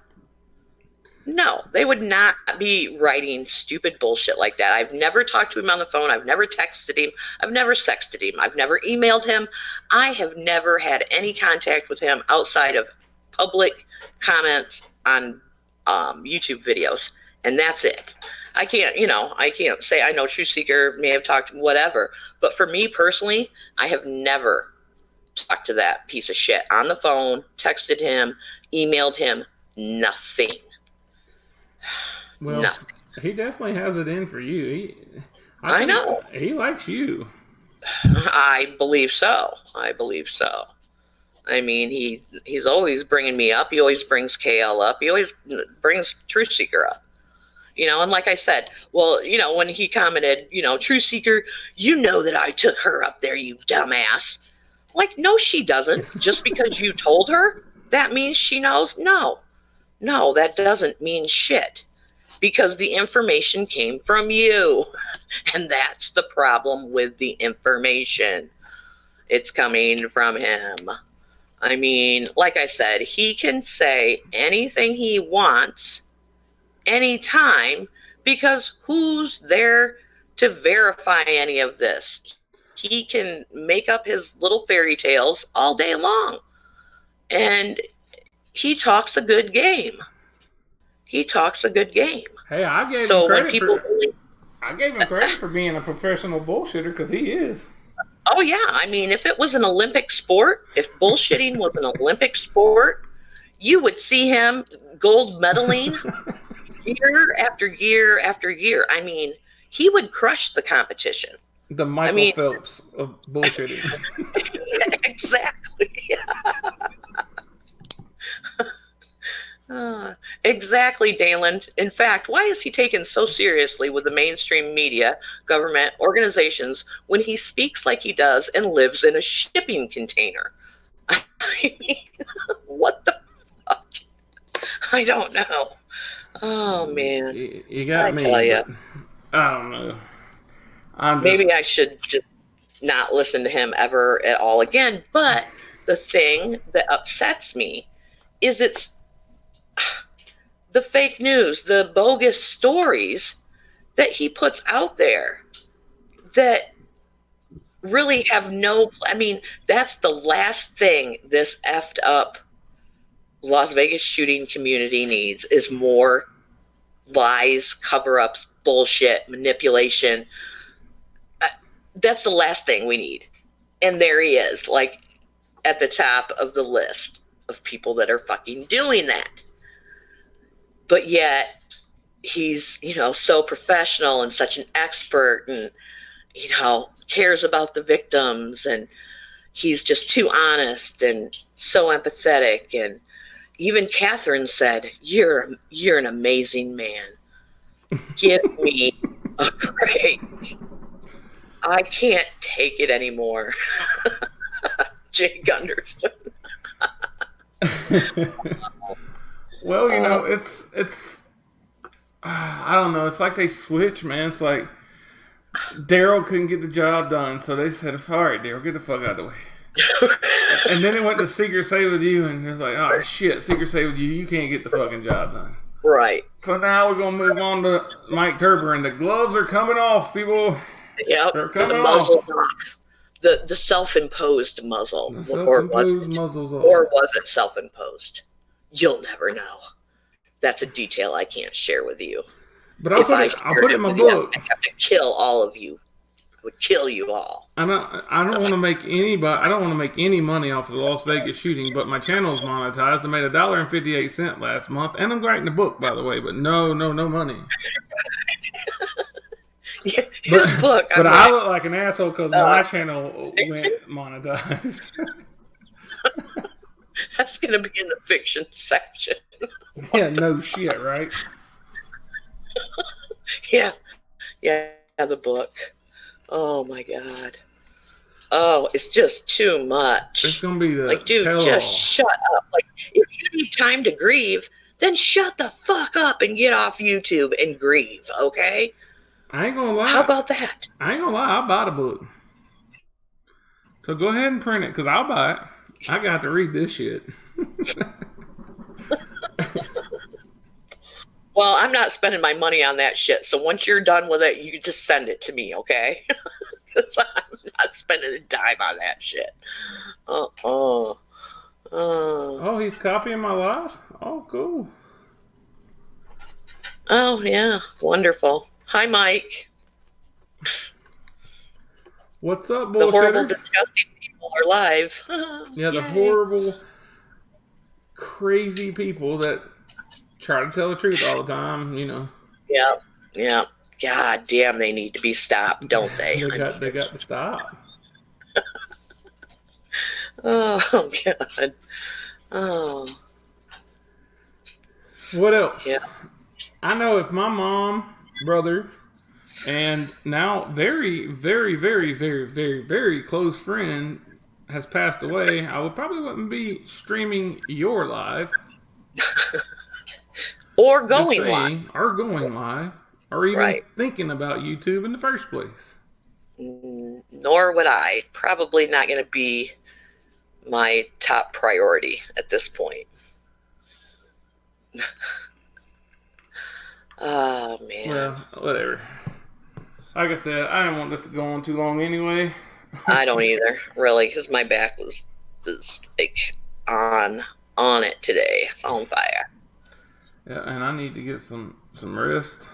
[SPEAKER 4] they would not be writing stupid bullshit like that. I've never talked to him on the phone. I've never texted him. I've never sexted him. I've never emailed him. I have never had any contact with him outside of public comments on YouTube videos. And that's it. I can't say, I know Truth Seeker may have talked to him, whatever. But for me personally, I have never talked to that piece of shit on the phone, texted him, emailed him, nothing.
[SPEAKER 3] Well,
[SPEAKER 4] nothing.
[SPEAKER 3] He definitely has it in for you.
[SPEAKER 4] I know.
[SPEAKER 3] He likes you.
[SPEAKER 4] I believe so. I mean, he's always bringing me up. He always brings KL up. He always brings Truth Seeker up. And like I said, well, when he commented, Truth Seeker, that I took her up there, you dumbass. Like, no, she doesn't. Just because you told her, that means she knows? No, that doesn't mean shit. Because the information came from you. And that's the problem with the information. It's coming from him. I mean, like I said, he can say anything he wants anytime, because who's there to verify any of this. He can make up his little fairy tales all day long. And he talks a good game. He talks a good game.
[SPEAKER 3] Hey, I gave
[SPEAKER 4] So
[SPEAKER 3] him
[SPEAKER 4] when
[SPEAKER 3] credit
[SPEAKER 4] people
[SPEAKER 3] for. I gave him credit for being a professional bullshitter because he is.
[SPEAKER 4] Oh yeah, I mean, if it was an Olympic sport, if bullshitting was an Olympic sport, you would see him gold medaling year after year after year. I mean, he would crush the competition.
[SPEAKER 3] The Michael Phelps of bullshitting.
[SPEAKER 4] Exactly. Exactly, Dalen. In fact, why is he taken so seriously with the mainstream media, government, organizations when he speaks like he does and lives in a shipping container? I mean, what the fuck? I don't know. Oh, man.
[SPEAKER 3] You got me.
[SPEAKER 4] Tell you.
[SPEAKER 3] I don't know.
[SPEAKER 4] Maybe I should just not listen to him ever at all again. But the thing that upsets me is it's the fake news, the bogus stories that he puts out there that really have no, I mean, that's the last thing this effed up Las Vegas shooting community needs is more lies, cover-ups, bullshit, manipulation. That's the last thing we need. And there he is, like at the top of the list of people that are fucking doing that. But yet he's, so professional and such an expert and, cares about the victims, and he's just too honest and so empathetic. And even Catherine said, you're an amazing man. Give me a break. I can't take it anymore. Jay Gunderson.
[SPEAKER 3] Well, it's I don't know. It's like they switch, man. It's like Daryl couldn't get the job done, so they said, all right, Daryl, get the fuck out of the way. And then it went to Secret Save with You, and it's like, oh, shit, Secret Save with You, you can't get the fucking job done.
[SPEAKER 4] Right.
[SPEAKER 3] So now we're going to move on to Mike Turber, and the gloves are coming off, people.
[SPEAKER 4] Yep,
[SPEAKER 3] the
[SPEAKER 4] muzzle's off. The self-imposed muzzle.
[SPEAKER 3] The self-imposed muzzle's off.
[SPEAKER 4] Or was it self-imposed? You'll never know. That's a detail I can't share with you.
[SPEAKER 3] But I'll put it in my book.
[SPEAKER 4] I have to kill all of you. I would kill you all.
[SPEAKER 3] I don't want to make any money off of the Las Vegas shooting, but my channel's monetized. I made $1.58 last month, and I'm writing a book, by the way. But no money.
[SPEAKER 4] Yeah, his book.
[SPEAKER 3] But I look like an asshole because my channel went monetized.
[SPEAKER 4] That's going to be in the fiction section.
[SPEAKER 3] Yeah, no shit, right?
[SPEAKER 4] Yeah, the book. Oh my god. Oh, it's just too much.
[SPEAKER 3] It's gonna be the
[SPEAKER 4] dude, just shut up. Like, if you need time to grieve, then shut the fuck up and get off YouTube and grieve, okay?
[SPEAKER 3] I ain't gonna lie.
[SPEAKER 4] How about that?
[SPEAKER 3] I ain't gonna lie. I'll buy the book. So go ahead and print it, because I'll buy it. I got to read this shit.
[SPEAKER 4] Well, I'm not spending my money on that shit. So once you're done with it, you just send it to me, okay? Because I'm not spending a dime on that shit. Oh,
[SPEAKER 3] he's copying my live? Oh, cool.
[SPEAKER 4] Oh, yeah. Wonderful. Hi, Mike.
[SPEAKER 3] What's up, bullshitter?
[SPEAKER 4] The horrible, disgusting people are live.
[SPEAKER 3] Yeah, the horrible, crazy people that try to tell the truth all the time,
[SPEAKER 4] Yeah. God damn, they need to be stopped, don't they?
[SPEAKER 3] They got to stop.
[SPEAKER 4] Oh, God. Oh.
[SPEAKER 3] What else?
[SPEAKER 4] Yeah.
[SPEAKER 3] I know if my mom, brother, and now very, very, very, very, very, very close friend has passed away, I wouldn't be streaming your live.
[SPEAKER 4] Or going live.
[SPEAKER 3] Or even thinking about YouTube in the first place.
[SPEAKER 4] Nor would I. Probably not going to be my top priority at this point. Oh, man.
[SPEAKER 3] Well, whatever. like I said, I didn't want this to go on too long anyway.
[SPEAKER 4] I don't either, really, because my back was like on it today. It's on fire.
[SPEAKER 3] Yeah, and I need to get some rest.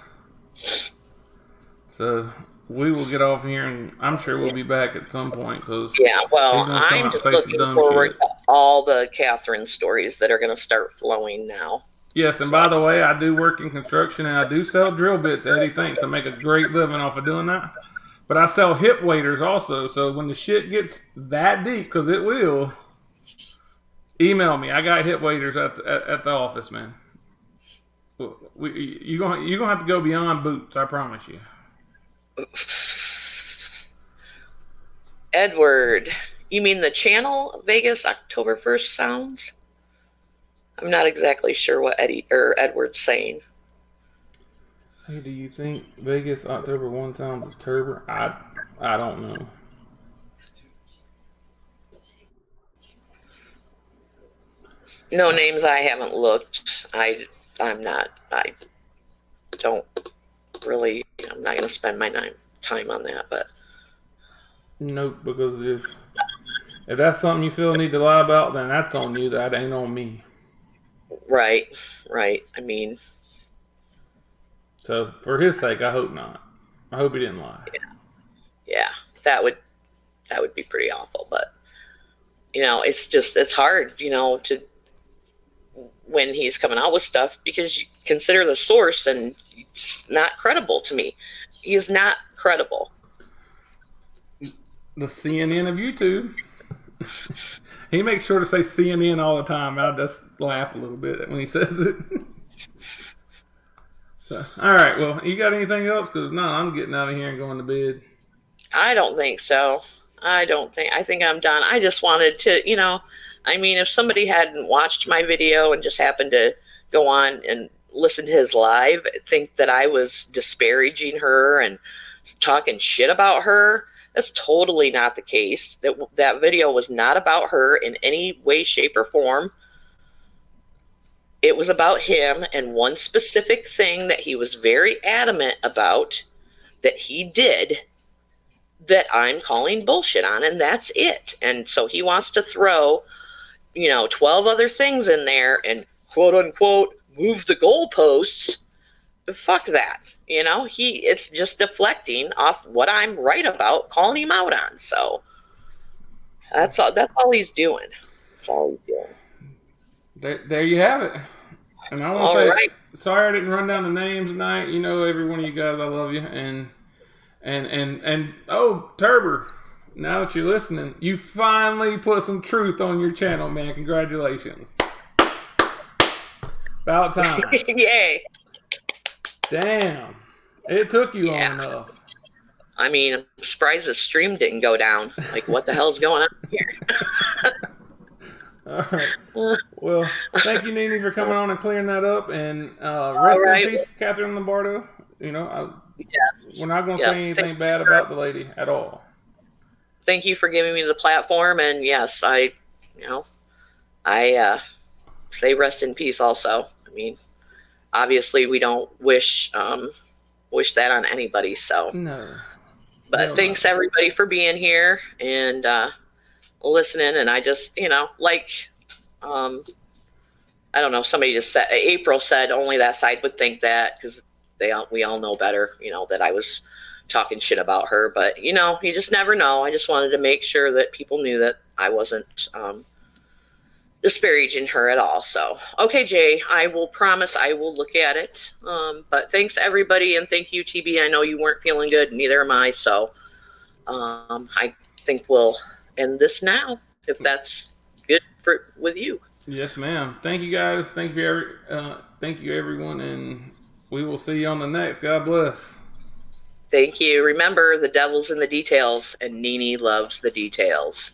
[SPEAKER 3] So we will get off here, and I'm sure we'll be back at some point. Because
[SPEAKER 4] well, I'm just looking forward to all the Catherine stories that are going to start flowing now.
[SPEAKER 3] Yes, and by the way, I do work in construction, and I do sell drill bits, Eddie. Thanks. I make a great living off of doing that. But I sell hip waders also, so when the shit gets that deep, because it will, email me. I got hip waders at the office, man. You're gonna have to go beyond boots, I promise you.
[SPEAKER 4] Edward, you mean the channel Vegas October 1st sounds? I'm not exactly sure what Edward's saying.
[SPEAKER 3] Hey, do you think Vegas October 1 sounds as Turber? I don't know.
[SPEAKER 4] No names, I haven't looked. I'm not going to spend my time on that, but
[SPEAKER 3] nope, because if that's something you feel need to lie about, then that's on you. That ain't on me.
[SPEAKER 4] Right. I mean,
[SPEAKER 3] so for his sake, I hope not. I hope he didn't lie.
[SPEAKER 4] Yeah, that would be pretty awful. But it's hard, to when he's coming out with stuff, because you consider the source, and it's not credible to me. He is not credible.
[SPEAKER 3] The CNN of YouTube. He makes sure to say CNN all the time. I just laugh a little bit when he says it. So, all right. Well, you got anything else? Because no, I'm getting out of here and going to bed.
[SPEAKER 4] I don't think so. I think I'm done. I just wanted to, if somebody hadn't watched my video and just happened to go on and listen to his live, think that I was disparaging her and talking shit about her. That's totally not the case. That video was not about her in any way, shape, or form. It was about him and one specific thing that he was very adamant about that he did that I'm calling bullshit on, and that's it. And so he wants to throw, 12 other things in there and quote unquote move the goalposts. Fuck that. It's just deflecting off what I'm right about, calling him out on. So that's all he's doing. That's all he's doing.
[SPEAKER 3] There you have it. And I want to say, sorry I didn't run down the names tonight. Every one of you guys, I love you. And oh, Turber, now that you're listening, you finally put some truth on your channel, man. Congratulations. About time.
[SPEAKER 4] Yay.
[SPEAKER 3] Damn. It took you long enough.
[SPEAKER 4] I mean, I'm surprised the stream didn't go down. Like, what the hell's going on here?
[SPEAKER 3] All right. Well, thank you, Nini, for coming on and clearing that up. And rest in peace, Catherine Lombardo.
[SPEAKER 4] Yes.
[SPEAKER 3] We're not going to say anything bad about the lady at all.
[SPEAKER 4] Thank you for giving me the platform. And yes, I say rest in peace also. I mean, obviously we don't wish that on anybody. So
[SPEAKER 3] no.
[SPEAKER 4] But thanks everybody for being here and listening. And I just, I don't know. Somebody just said, April said only that side would think that, because we all know better, that I was talking shit about her. But, you just never know. I just wanted to make sure that people knew that I wasn't disparaging her at all. So, okay, Jay, I will promise I will look at it. But thanks everybody, and thank you, TB. I know you weren't feeling good, neither am I. So I think we'll end this now, if that's good with you.
[SPEAKER 3] Yes, ma'am. Thank you, guys. Thank you, everyone, and we will see you on the next. God bless.
[SPEAKER 4] Thank you. Remember, the devil's in the details, and Nini loves the details.